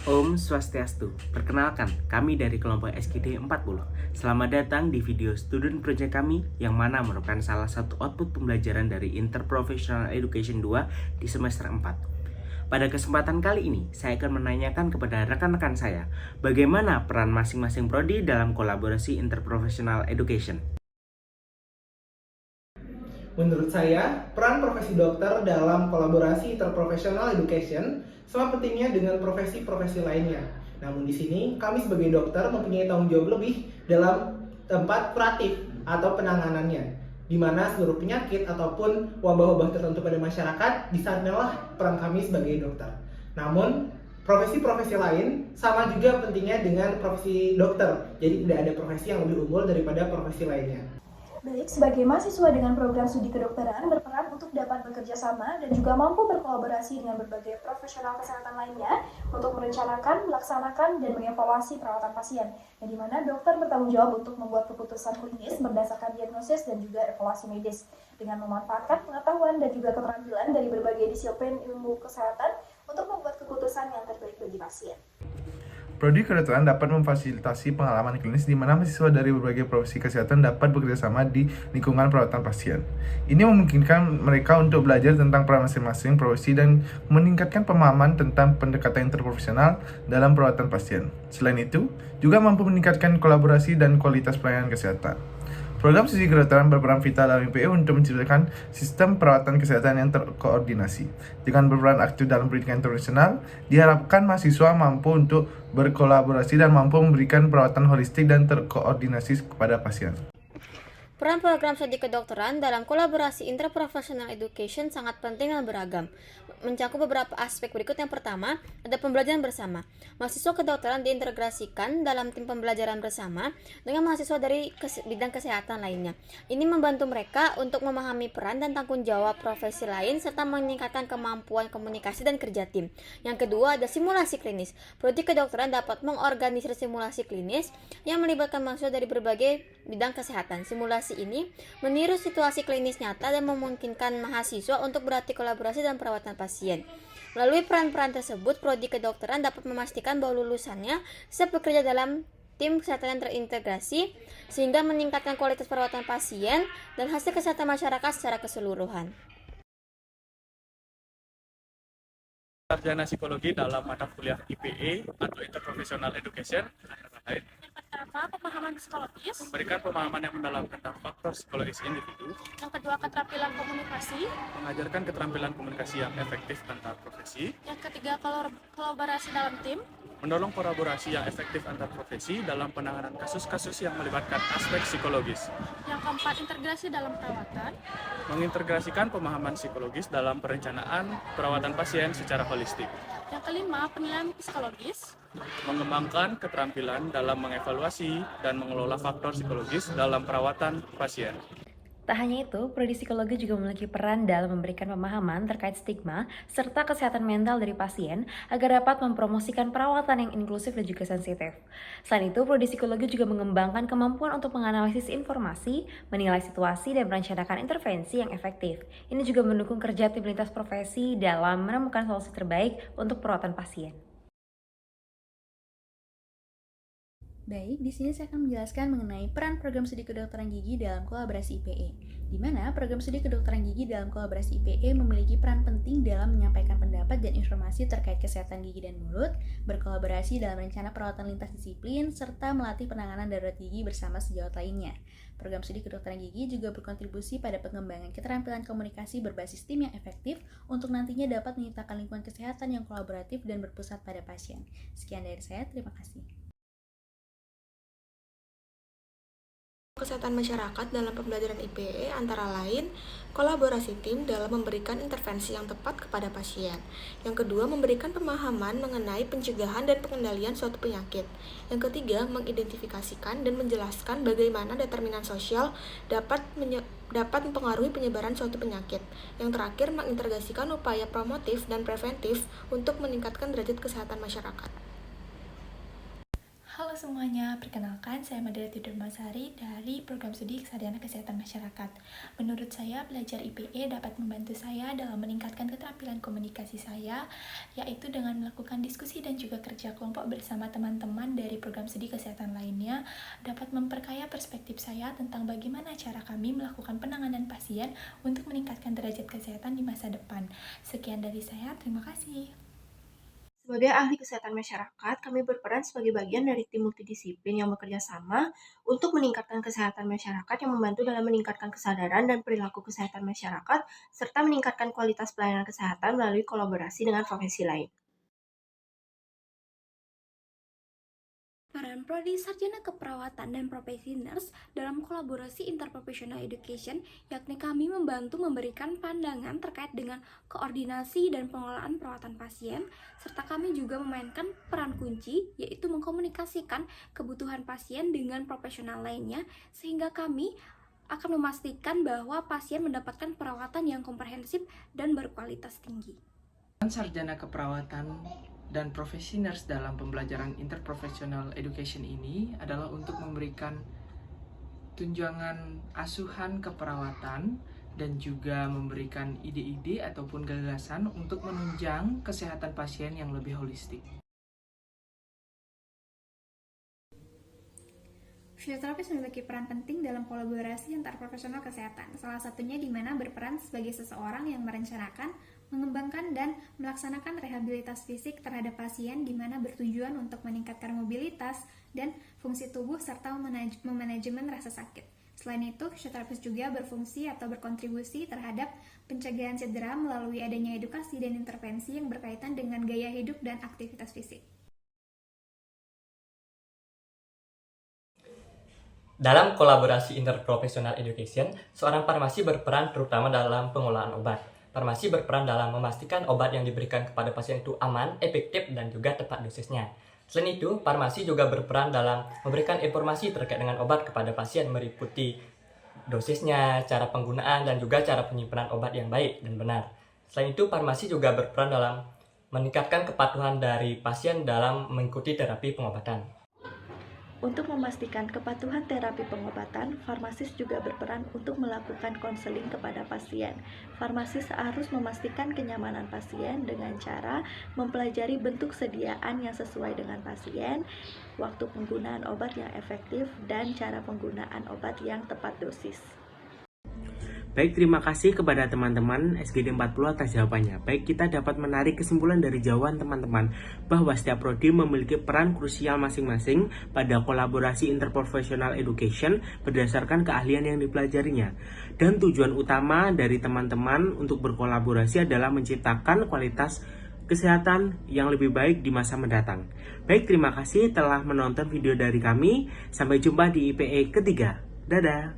Om Swastiastu, perkenalkan kami dari kelompok SKD 40. Selamat datang di video student project kami yang mana merupakan salah satu output pembelajaran dari Interprofessional Education 2 di semester 4. Pada kesempatan kali ini, saya akan menanyakan kepada rekan-rekan saya bagaimana peran masing-masing prodi dalam kolaborasi Interprofessional Education. Menurut saya, peran profesi dokter dalam kolaborasi interprofessional education sama pentingnya dengan profesi-profesi lainnya. Namun di sini, kami sebagai dokter mempunyai tanggung jawab lebih dalam tempat kuratif atau penanganannya, di mana seluruh penyakit ataupun wabah-wabah tertentu pada masyarakat disanalah peran kami sebagai dokter. Namun, profesi-profesi lain sama juga pentingnya dengan profesi dokter, jadi tidak ada profesi yang lebih unggul daripada profesi lainnya. Baik, sebagai mahasiswa dengan program studi kedokteran berperan untuk dapat bekerja sama dan juga mampu berkolaborasi dengan berbagai profesional kesehatan lainnya untuk merencanakan, melaksanakan, dan mengevaluasi perawatan pasien, yang dimana dokter bertanggung jawab untuk membuat keputusan klinis berdasarkan diagnosis dan juga evaluasi medis dengan memanfaatkan pengetahuan dan juga keterampilan dari berbagai disiplin ilmu kesehatan untuk membuat keputusan yang terbaik bagi pasien. Prodi kedokteran dapat memfasilitasi pengalaman klinis di mana mahasiswa dari berbagai profesi kesehatan dapat bekerjasama di lingkungan perawatan pasien. Ini memungkinkan mereka untuk belajar tentang peran masing-masing profesi dan meningkatkan pemahaman tentang pendekatan interprofesional dalam perawatan pasien. Selain itu, juga mampu meningkatkan kolaborasi dan kualitas pelayanan kesehatan. Program studi kedokteran berperan vital dalam IPE untuk menciptakan sistem perawatan kesehatan yang terkoordinasi. Dengan berperan aktif dalam pendidikan internasional, diharapkan mahasiswa mampu untuk berkolaborasi dan mampu memberikan perawatan holistik dan terkoordinasi kepada pasien. Peran program studi kedokteran dalam kolaborasi interprofessional education sangat penting dan beragam, mencakup beberapa aspek berikut. Yang pertama, ada pembelajaran bersama. Mahasiswa kedokteran diintegrasikan dalam tim pembelajaran bersama dengan mahasiswa dari bidang kesehatan lainnya. Ini membantu mereka untuk memahami peran dan tanggung jawab profesi lain serta meningkatkan kemampuan komunikasi dan kerja tim. Yang kedua, ada simulasi klinis. Prodi kedokteran dapat mengorganisir simulasi klinis yang melibatkan mahasiswa dari berbagai bidang kesehatan. Simulasi ini meniru situasi klinis nyata dan memungkinkan mahasiswa untuk berarti kolaborasi dalam perawatan pasien. Melalui peran-peran tersebut, prodi kedokteran dapat memastikan bahwa lulusannya siap bekerja dalam tim kesehatan yang terintegrasi sehingga meningkatkan kualitas perawatan pasien dan hasil kesehatan masyarakat secara keseluruhan. Sarjana psikologi dalam mata kuliah IPE atau Interprofessional Education antara lain Pertama, pemahaman psikologis. memberikan pemahaman yang mendalam tentang faktor psikologis individu, Yang kedua, keterampilan komunikasi. mengajarkan keterampilan komunikasi yang efektif antar profesi, Yang ketiga, kolaborasi dalam tim. mendorong kolaborasi yang efektif antar profesi dalam penanganan kasus-kasus yang melibatkan aspek psikologis, Yang keempat, integrasi dalam perawatan. mengintegrasikan pemahaman psikologis dalam perencanaan perawatan pasien secara holistik, Yang kelima, penilaian psikologis. mengembangkan keterampilan dalam mengevaluasi dan mengelola faktor psikologis dalam perawatan pasien. Tak hanya itu, prodi psikologi juga memiliki peran dalam memberikan pemahaman terkait stigma serta kesehatan mental dari pasien agar dapat mempromosikan perawatan yang inklusif dan juga sensitif. Selain itu, prodi psikologi juga mengembangkan kemampuan untuk menganalisis informasi, menilai situasi, dan merencanakan intervensi yang efektif. Ini juga mendukung kerja tim lintas profesi dalam menemukan solusi terbaik untuk perawatan pasien. Baik, di sini saya akan menjelaskan mengenai peran program studi kedokteran gigi dalam kolaborasi IPE, di mana program studi kedokteran gigi dalam kolaborasi IPE memiliki peran penting dalam menyampaikan pendapat dan informasi terkait kesehatan gigi dan mulut, berkolaborasi dalam rencana perawatan lintas disiplin, serta melatih penanganan darurat gigi bersama sejawat lainnya. Program studi kedokteran gigi juga berkontribusi pada pengembangan keterampilan komunikasi berbasis tim yang efektif untuk nantinya dapat menciptakan lingkungan kesehatan yang kolaboratif dan berpusat pada pasien. Sekian dari saya, terima kasih. Kesehatan masyarakat dalam pembelajaran IPE antara lain kolaborasi tim dalam memberikan intervensi yang tepat kepada pasien. Yang kedua, memberikan pemahaman mengenai pencegahan dan pengendalian suatu penyakit. Yang ketiga, mengidentifikasikan dan menjelaskan bagaimana determinan sosial dapat mempengaruhi penyebaran suatu penyakit. Yang terakhir, mengintegrasikan upaya promotif dan preventif untuk meningkatkan derajat kesehatan masyarakat. Halo semuanya, perkenalkan saya Madela Tidur-Masari dari Program Studi Kesadaran Kesehatan Masyarakat. Menurut saya, belajar IPE dapat membantu saya dalam meningkatkan keterampilan komunikasi saya, yaitu dengan melakukan diskusi dan juga kerja kelompok bersama teman-teman dari program studi kesehatan lainnya, dapat memperkaya perspektif saya tentang bagaimana cara kami melakukan penanganan pasien untuk meningkatkan derajat kesehatan di masa depan. Sekian dari saya, terima kasih. Sebagai ahli kesehatan masyarakat, kami berperan sebagai bagian dari tim multidisiplin yang bekerja sama untuk meningkatkan kesehatan masyarakat yang membantu dalam meningkatkan kesadaran dan perilaku kesehatan masyarakat, serta meningkatkan kualitas pelayanan kesehatan melalui kolaborasi dengan profesi lain. Peran Prodi Sarjana Keperawatan dan Profesi Nurse dalam kolaborasi interprofessional education, yakni kami membantu memberikan pandangan terkait dengan koordinasi dan pengelolaan perawatan pasien, serta kami juga memainkan peran kunci, yaitu mengkomunikasikan kebutuhan pasien dengan profesional lainnya, sehingga kami akan memastikan bahwa pasien mendapatkan perawatan yang komprehensif dan berkualitas tinggi. Sarjana Keperawatan dan Profesi Nurse dalam pembelajaran interprofessional education ini adalah untuk memberikan tunjangan asuhan keperawatan dan juga memberikan ide-ide ataupun gagasan untuk menunjang kesehatan pasien yang lebih holistik. Fisioterapis memiliki peran penting dalam kolaborasi antar profesional kesehatan, salah satunya di mana berperan sebagai seseorang yang merencanakan, mengembangkan, dan melaksanakan rehabilitas fisik terhadap pasien di mana bertujuan untuk meningkatkan mobilitas dan fungsi tubuh serta memanajemen rasa sakit. Selain itu, fisioterapis juga berfungsi atau berkontribusi terhadap pencegahan cedera melalui adanya edukasi dan intervensi yang berkaitan dengan gaya hidup dan aktivitas fisik. Dalam kolaborasi interprofessional education, seorang farmasi berperan terutama dalam pengolahan obat. Farmasi berperan dalam memastikan obat yang diberikan kepada pasien itu aman, efektif, dan juga tepat dosisnya. Selain itu, farmasi juga berperan dalam memberikan informasi terkait dengan obat kepada pasien meliputi dosisnya, cara penggunaan, dan juga cara penyimpanan obat yang baik dan benar. Selain itu, farmasi juga berperan dalam meningkatkan kepatuhan dari pasien dalam mengikuti terapi pengobatan. Untuk memastikan kepatuhan terapi pengobatan, farmasis juga berperan untuk melakukan konseling kepada pasien. Farmasis harus memastikan kenyamanan pasien dengan cara mempelajari bentuk sediaan yang sesuai dengan pasien, waktu penggunaan obat yang efektif, dan cara penggunaan obat yang tepat dosis. Baik, terima kasih kepada teman-teman SGD 40 atas jawabannya. Baik, kita dapat menarik kesimpulan dari jawaban teman-teman bahwa setiap prodi memiliki peran krusial masing-masing pada kolaborasi interprofessional education berdasarkan keahlian yang dipelajarinya. Dan tujuan utama dari teman-teman untuk berkolaborasi adalah menciptakan kualitas kesehatan yang lebih baik di masa mendatang. Baik, terima kasih telah menonton video dari kami. Sampai jumpa di IPE ketiga. Dadah!